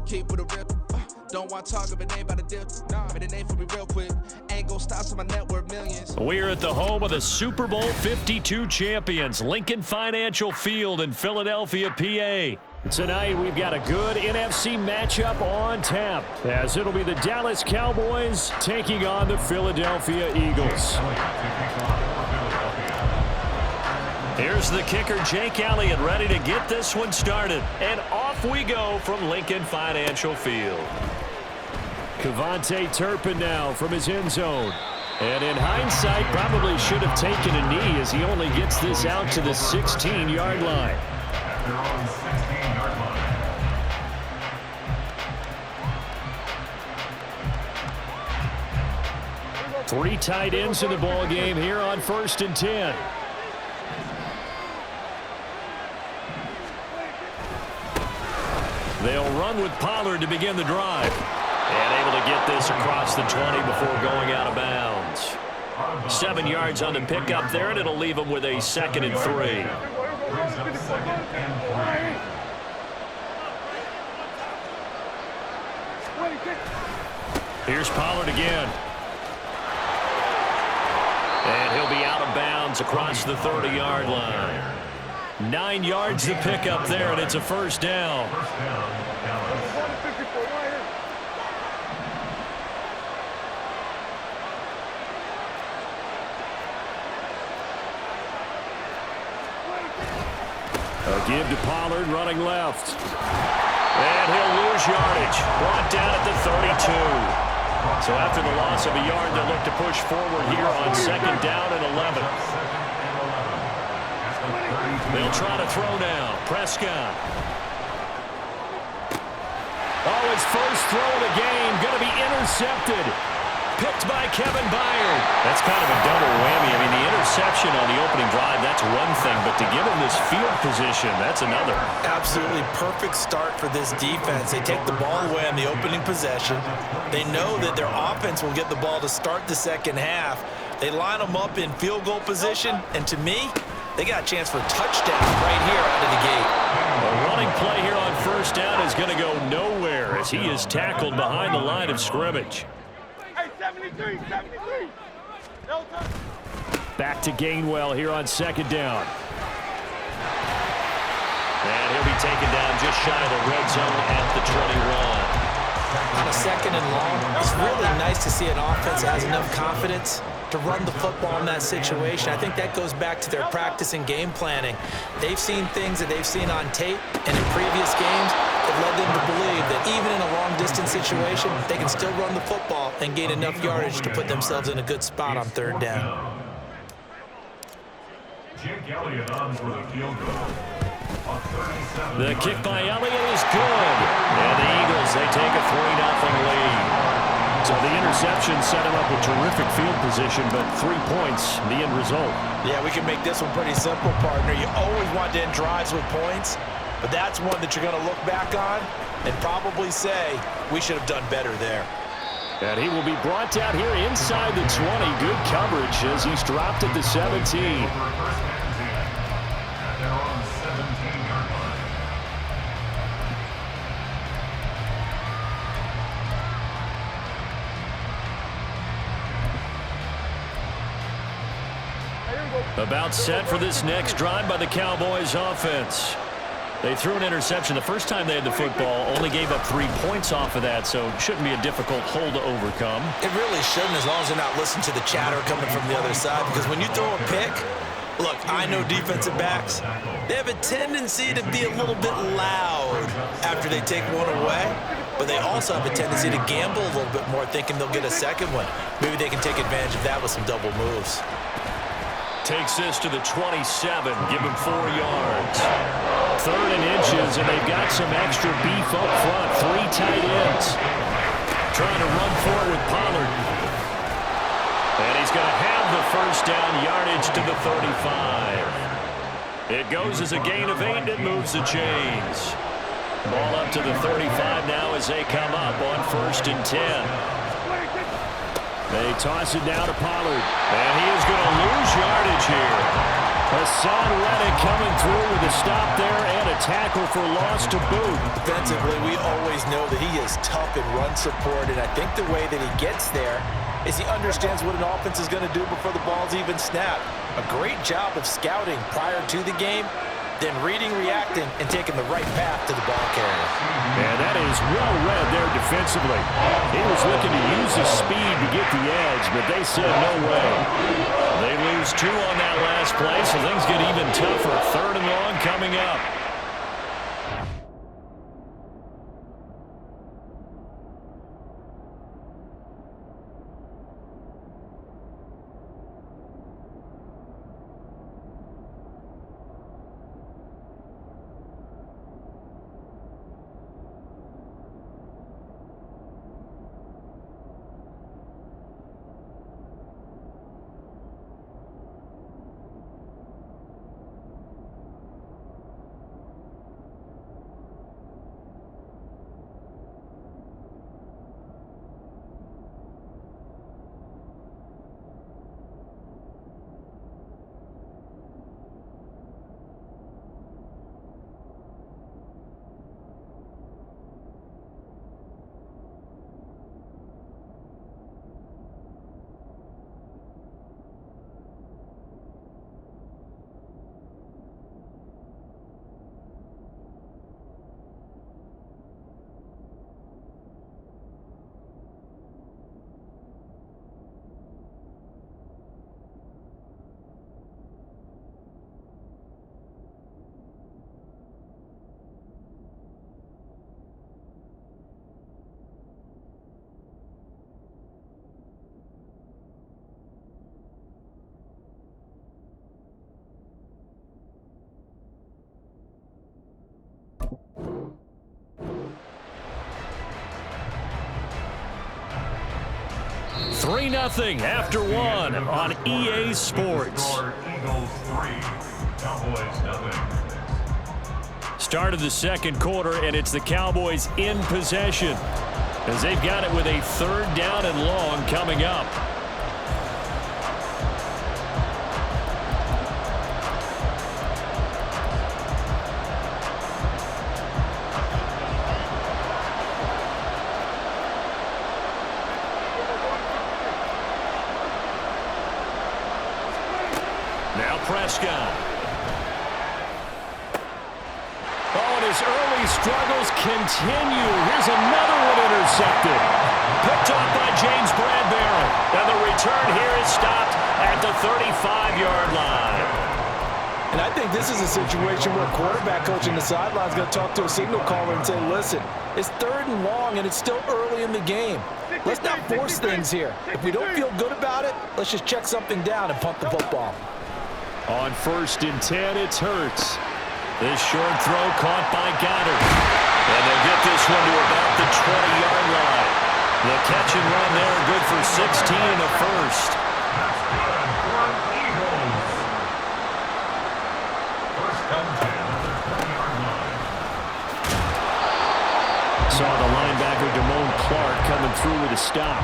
Keep with a rip. Don't want to talk if it ain't about a dip. But it ain't for me real quick. Ain't gon' stop, so my net worth millions. We're at the home of the Super Bowl 52 champions, Lincoln Financial Field in Philadelphia, PA. Tonight, we've got a good NFC matchup on tap, as it'll be the Dallas Cowboys taking on the Philadelphia Eagles. Here's the kicker, Jake Elliott, ready to get this one started. And off we go from Lincoln Financial Field. Kevontae Turpin now from his end zone. And in hindsight, probably should have taken a knee as he only gets this out to the 16-yard line. Three tight ends in the ball game here on 1st and 10. They'll run with Pollard to begin the drive. And able to get this across the 20 before going out of bounds. 7 yards on the pickup there, and it'll leave them with a 2nd and 3. Here's Pollard again. And he'll be out of bounds across the 30-yard line. 9 yards to pick up there, and it's a 1st down. A give to Pollard running left. And he'll lose yardage. Brought down at the 32. So after the loss of a yard, they'll look to push forward here on 2nd down and 11. They'll try to throw now. Prescott. Oh, his first throw of the game going to be intercepted. Picked by Kevin Byard. That's kind of a double whammy. I mean, the interception on the opening drive, that's one thing. But to give him this field position, that's another. Absolutely perfect start for this defense. They take the ball away on the opening possession. They know that their offense will get the ball to start the second half. They line them up in field goal position. And to me, they got a chance for a touchdown right here out of the gate. A running play here on 1st down is going to go nowhere as he is tackled behind the line of scrimmage. 73. Back to Gainwell here on 2nd down. And he'll be taken down just shy of the red zone at the 21. On a 2nd and long, it's really nice to see an offense that has enough confidence to run the football in that situation. I think that goes back to their practice and game planning. They've seen things that they've seen on tape and in previous games that led them to believe that even in a long-distance situation, they can still run the football and gain enough yardage to put themselves in a good spot on 3rd down. Jake Elliott on for the field goal. The kick by Elliott is good. And the Eagles, they take a 3-0 lead. So the interception set him up with terrific field position, but 3 points, the end result. Yeah, we can make this one pretty simple, partner. You always want to end drives with points, but that's one that you're going to look back on and probably say, we should have done better there. And he will be brought down here inside the 20. Good coverage as he's dropped at the 17. About set for this next drive by the Cowboys offense. They threw an interception the first time they had the football, only gave up 3 points off of that, so it shouldn't be a difficult hole to overcome. It really shouldn't, as long as they're not listening to the chatter coming from the other side, because when you throw a pick, look, I know defensive backs, they have a tendency to be a little bit loud after they take one away, but they also have a tendency to gamble a little bit more, thinking they'll get a second one. Maybe they can take advantage of that with some double moves. Takes this to the 27, give him 4 yards. 3rd and inches, and they've got some extra beef up front. 3 tight ends. Trying to run forward with Pollard. And he's going to have the 1st down yardage to the 35. It goes as a gain of 8, and it moves the chains. Ball up to the 35 now as they come up on 1st and 10. They toss it down to Pollard, and he is going to lose yardage here. Hassan Reddick coming through with a stop there and a tackle for loss to boot. Defensively, we always know that he is tough in run support, and I think the way that he gets there is he understands what an offense is going to do before the ball's even snapped. A great job of scouting prior to the game, then reading, reacting, and taking the right path to the ball carrier. And that is well read there defensively. He was looking to use his speed to get the edge, but they said no way. They lose 2 on that last play, so things get even tougher. 3rd and long coming up. Three 0 after 1 on EA Sports. Eagles 3, Cowboys 0. Start of the second quarter, and it's the Cowboys in possession as they've got it with a 3rd down and long coming up. Now Prescott. Oh, and his early struggles continue. Here's another one intercepted. Picked off by James Bradbury. And the return here is stopped at the 35-yard line. And I think this is a situation where a quarterback coach in the sideline is going to talk to a signal caller and say, listen, it's 3rd and long, and it's still early in the game. Let's not force things here. If we don't feel good about it, let's just check something down and punt the football. On 1st and 10, it's Hurts. This short throw caught by Goddard. And they'll get this one to about the 20-yard line. The catch and run there, good for 16 and a first. That's good for Eagles. 1st and 10 at the 20-yard line. Saw the linebacker Damone Clark coming through with a stop.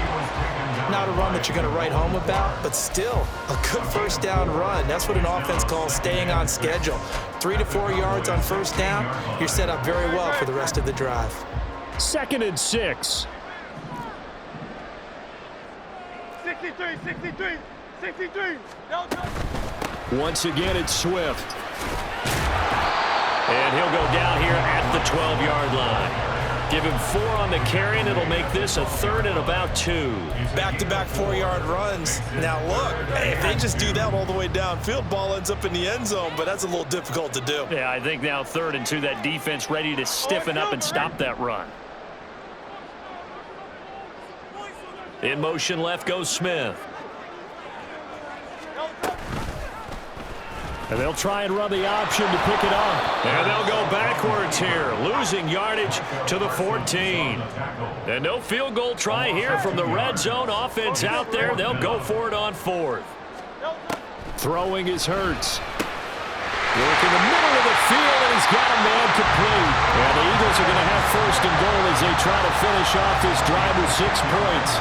Not a run that you're going to write home about, but still a good 1st down run. That's what an offense calls staying on schedule. 3 to 4 yards on 1st down, you're set up very well for the rest of the drive. 2nd and 6. 63. Once again, it's Swift. And he'll go down here at the 12-yard line. Give him 4 on the carry, and it'll make this a 3rd and about 2. Back-to-back 4-yard runs. Now, look, if they just do that all the way downfield, ball ends up in the end zone, but that's a little difficult to do. Yeah, I think now 3rd and 2, that defense ready to stiffen up and stop that run. In motion left goes Smith. And they'll try and run the option to pick it up. And they'll go backwards here, losing yardage to the 14. And no field goal try here from the red zone offense out there. They'll go for it on 4th. Throwing is Hurts. Work in the middle of the field, and he's got a man complete. And the Eagles are going to have 1st and goal as they try to finish off this drive with 6 points.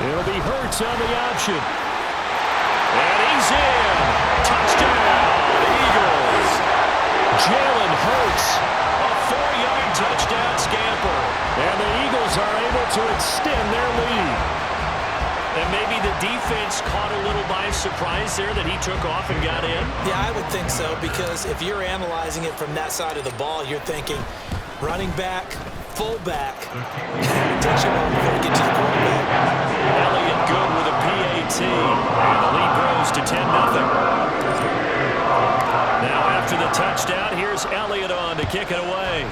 It'll be Hurts on the option. And he's in. Touchdown, Eagles. Jalen Hurts, a 4-yard touchdown scamper. And the Eagles are able to extend their lead. And maybe the defense caught a little by surprise there that he took off and got in? Yeah, I would think so, because if you're analyzing it from that side of the ball, you're thinking running back, fullback. Takes you a while before you get to the quarterback. Elliott good with a PAT. And the lead grows to 10-0. Now after the touchdown, here's Elliott on to kick it away.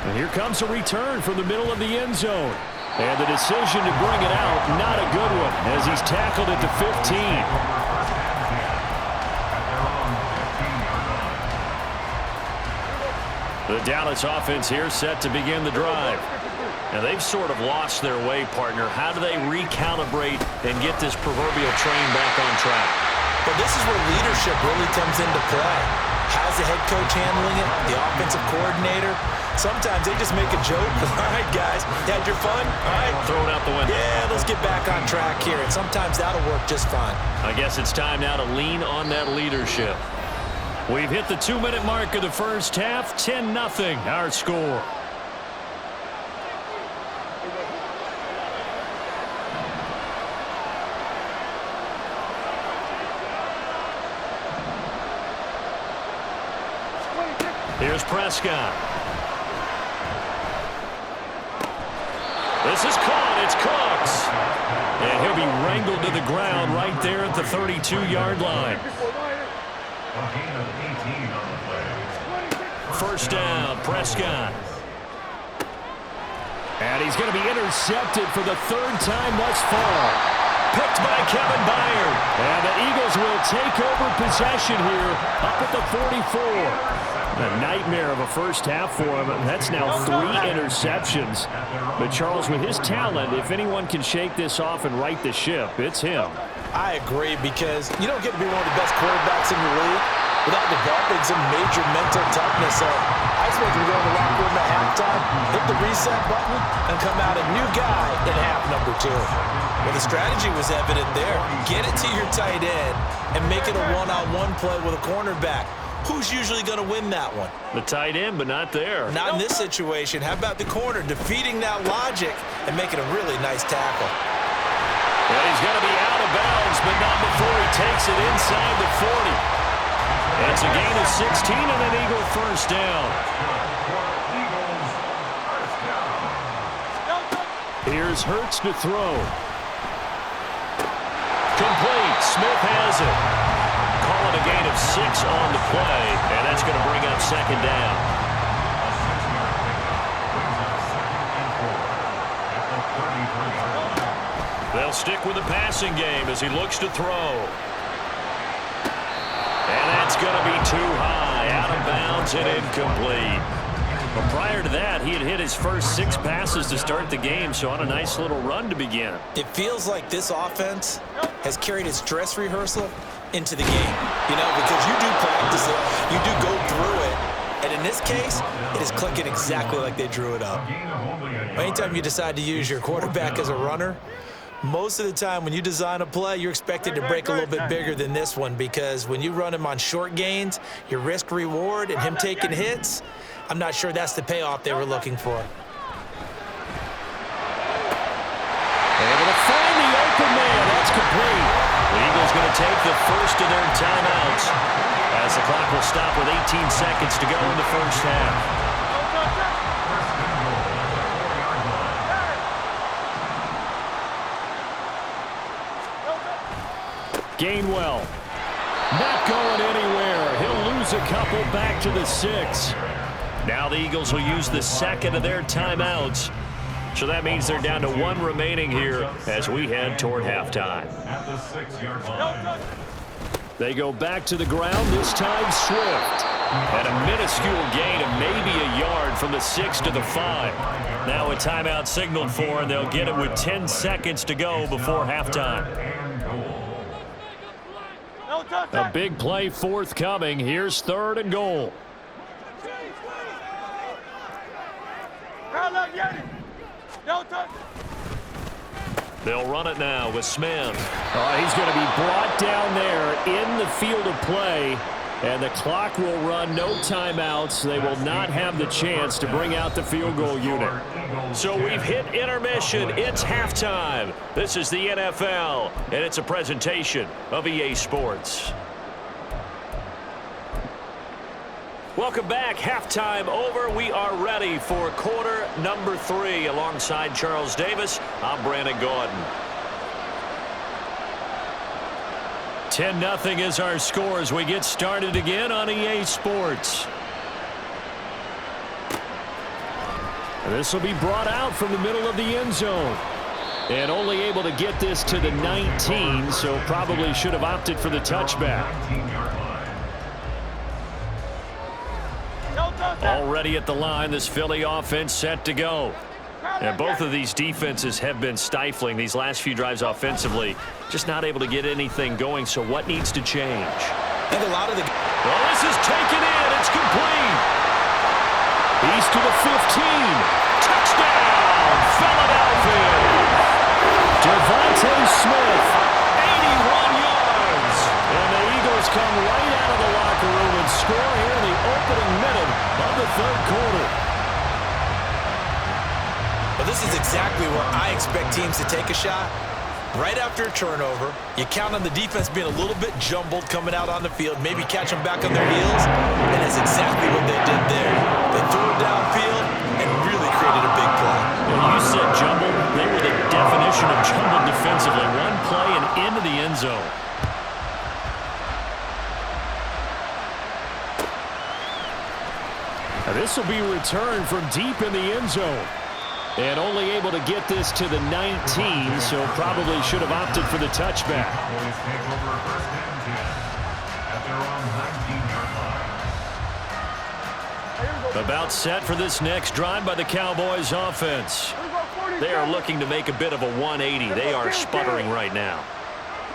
And here comes a return from the middle of the end zone. And the decision to bring it out, not a good one, as he's tackled at the 15. The Dallas offense here set to begin the drive. And they've sort of lost their way, partner. How do they recalibrate and get this proverbial train back on track? But this is where leadership really comes into play. How's the head coach handling it? The offensive coordinator? Sometimes they just make a joke. All right, guys, you had your fun? All right. Throw it out the window. Yeah, let's get back on track here. And sometimes that'll work just fine. I guess it's time now to lean on that leadership. We've hit the 2-minute mark of the first half. 10-0, our score. Here's Prescott. This is caught. It's Cooks. And he'll be wrangled to the ground right there at the 32-yard line. A gain of 18 on the play. First down, Prescott. And he's going to be intercepted for the 3rd time thus far. Picked by Kevin Byard. And the Eagles will take over possession here up at the 44. A nightmare of a first half for him. That's now 3 interceptions. But Charles, with his talent, if anyone can shake this off and right the ship, it's him. I agree, because you don't get to be one of the best quarterbacks in the league without developing some major mental toughness. So I expect him to go in the locker room at halftime, hit the reset button, and come out a new guy in half number 2. Well, the strategy was evident there. Get it to your tight end and make it a one-on-one play with a cornerback. Who's usually going to win that one? The tight end, but not there. Not in this situation. How about the corner defeating that logic and making a really nice tackle? Well, he's going to be out of bounds, but not before he takes it inside the 40. It's a gain of 16 and an Eagle first down. Here's Hurts to throw. Complete. Smith has it. Call it a gain of 6 on the play, and that's going to bring up 2nd down. They'll stick with the passing game as he looks to throw. And that's going to be too high, out of bounds and incomplete. But prior to that, he had hit his first 6 passes to start the game, so on a nice little run to begin. It feels like this offense has carried its dress rehearsal into the game, because you do practice it, you do go through it, and in this case, it is clicking exactly like they drew it up. Anytime you decide to use your quarterback as a runner, most of the time when you design a play, you're expected to break a little bit bigger than this one, because when you run him on short gains, your risk-reward and him taking hits, I'm not sure that's the payoff they were looking for. Able to find the open man. That's complete. The Eagles going to take the first of their timeouts as the clock will stop with 18 seconds to go in the first half. Gainwell not going anywhere. He'll lose a couple back to the 6. Now the Eagles will use the 2nd of their timeouts. So that means they're down to 1 remaining here as we head toward halftime. At the 6-yard line. They go back to the ground, this time Swift. And a minuscule gain of maybe a yard from the 6 to the 5. Now a timeout signaled for, and they'll get it with 10 seconds to go before halftime. A big play forthcoming. Here's 3rd and goal. get it. Don't touch it. They'll run it now with Smith. He's going to be brought down there in the field of play, and the clock will run, no timeouts. They will not have the chance to bring out the field goal unit. So we've hit intermission. It's halftime. This is the NFL, and it's a presentation of EA Sports. Welcome back. Halftime over. We are ready for quarter number 3. Alongside Charles Davis, I'm Brandon Gaudin. 10-0 is our score as we get started again on EA Sports. And this will be brought out from the middle of the end zone. And only able to get this to the 19, so probably should have opted for the touchback. Already at the line, this Philly offense set to go. And both of these defenses have been stifling these last few drives offensively. Just not able to get anything going, so what needs to change? I think a lot of the... Well, this is taken in. It's complete. He's to the 15. Touchdown, Philadelphia. Devontae Smith. 81 yards. And the Eagles come right out of the locker room and score here in the opening minute of the third quarter. Well, this is exactly where I expect teams to take a shot. Right after a turnover, you count on the defense being a little bit jumbled coming out on the field, maybe catch them back on their heels, and that's exactly what they did there. They threw it downfield and really created a big play. Well, you said jumbled. They were the definition of jumbled defensively. One play and into the end zone. Now this will be returned from deep in the end zone. And only able to get this to the 19, so probably should have opted for the touchback. About set for this next drive by the Cowboys offense. They are looking to make a bit of a 180. They are sputtering right now.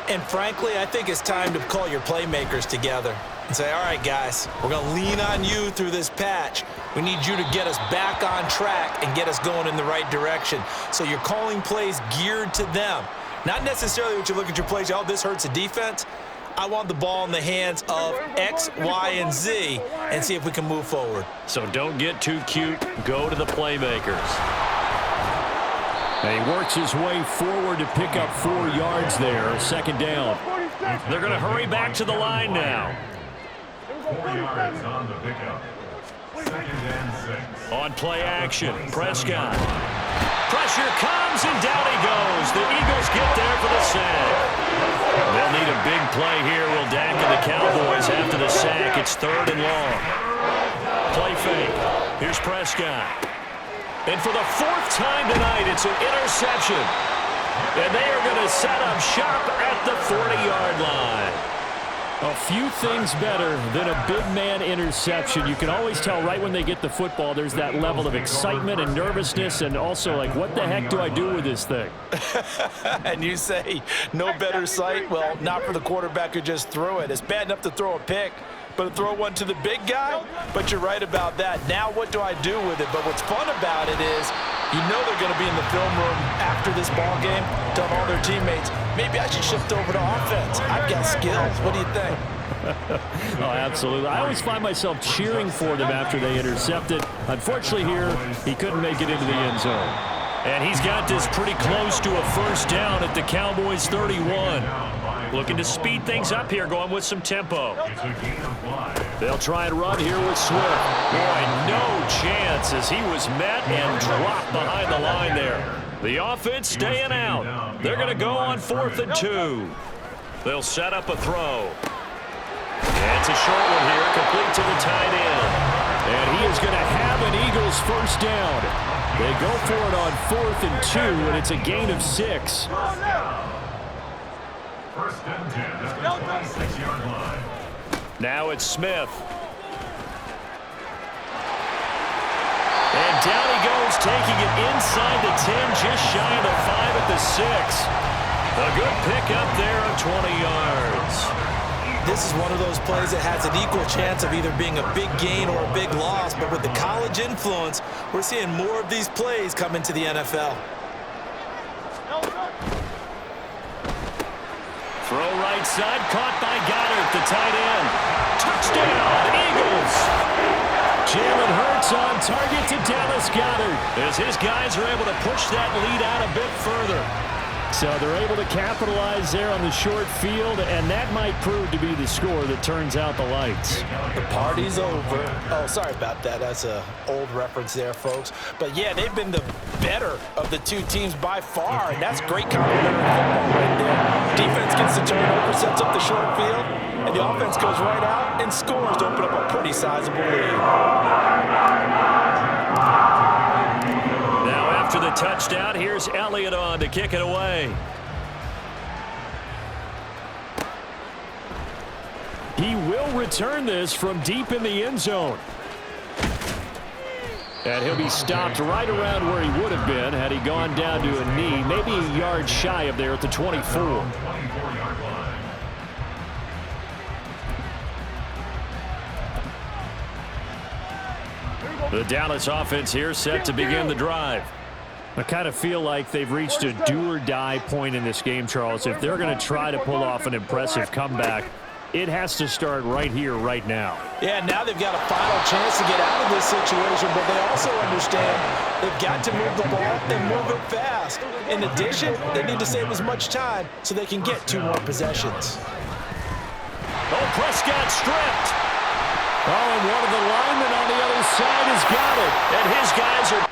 And frankly, I think it's time to call your playmakers together and say, all right, guys, we're going to lean on you through this patch. We need you to get us back on track and get us going in the right direction. So you're calling plays geared to them. Not necessarily what you look at your plays, oh, this hurts the defense. I want the ball in the hands of X, Y, and Z and see if we can move forward. So don't get too cute. Go to the playmakers. And he works his way forward to pick up 4 yards there. Second down. They're going to hurry back to the line now. 4 yards on the pickup. 2nd and 6. On play action, Prescott. Pressure comes and down he goes. The Eagles get there for the sack. They'll need a big play here. Will Dak and the Cowboys after the sack. It's 3rd and long. Play fake. Here's Prescott. And for the 4th time tonight, it's an interception. And they are going to set up shop at the 40-yard line. A few things better than a big man interception. You can always tell right when they get the football, there's that level of excitement and nervousness and also like, what the heck do I do with this thing? And you say, no better sight? Well, not for the quarterback who just threw it. It's bad enough to throw a pick, but to throw one to the big guy? But you're right about that. Now what do I do with it? But what's fun about it is you know they're going to be in the film room after this ball game, telling all their teammates, maybe I should shift over to offense. I've got skills. What do you think? Oh, absolutely. I always find myself cheering for them after they intercept it. Unfortunately here, he couldn't make it into the end zone. And he's got this pretty close to a first down at the Cowboys 31. Looking to speed things up here, going with some tempo. They'll try and run here with Swift. Boy, no chance as he was met and dropped behind the line there. The offense staying out. They're going to go on 4th and 2. They'll set up a throw. And it's a short one here, complete to the tight end. And he is going to have an Eagles first down. They go for it on 4th and 2, and it's a gain of 6. 1st and 10 at the 26-yard line. Now it's Smith. And down he goes, taking it inside the 10, just shy of the 5 at the 6. A good pick up there on 20 yards. This is one of those plays that has an equal chance of either being a big gain or a big loss, but with the college influence, we're seeing more of these plays come into the NFL. Throw right side, caught by Goddard, the tight end. Touchdown, Eagles! Jalen Hurts on target to Dallas Goedert, as his guys are able to push that lead out a bit further. So they're able to capitalize there on the short field, and that might prove to be the score that turns out the lights. The party's over. Oh, sorry about that. That's an old reference there, folks. But, yeah, they've been the better of the two teams by far, and that's great complementary football right there. Defense gets the turnover, sets up the short field, and the offense goes right out and scores to open up a pretty sizable lead. After the touchdown, here's Elliott on to kick it away. He will return this from deep in the end zone. And he'll be stopped right around where he would have been had he gone down to a knee, maybe a yard shy of there at the 24. The Dallas offense here set to begin the drive. I kind of feel like they've reached a do-or-die point in this game, Charles. If they're going to try to pull off an impressive comeback, it has to start right here, right now. Yeah, now they've got a final chance to get out of this situation, but they also understand they've got to move the ball and move it fast. In addition, they need to save as much time so they can get 2 more possessions. Oh, Prescott stripped. Oh, and one of the linemen on the other side has got it. And his guys are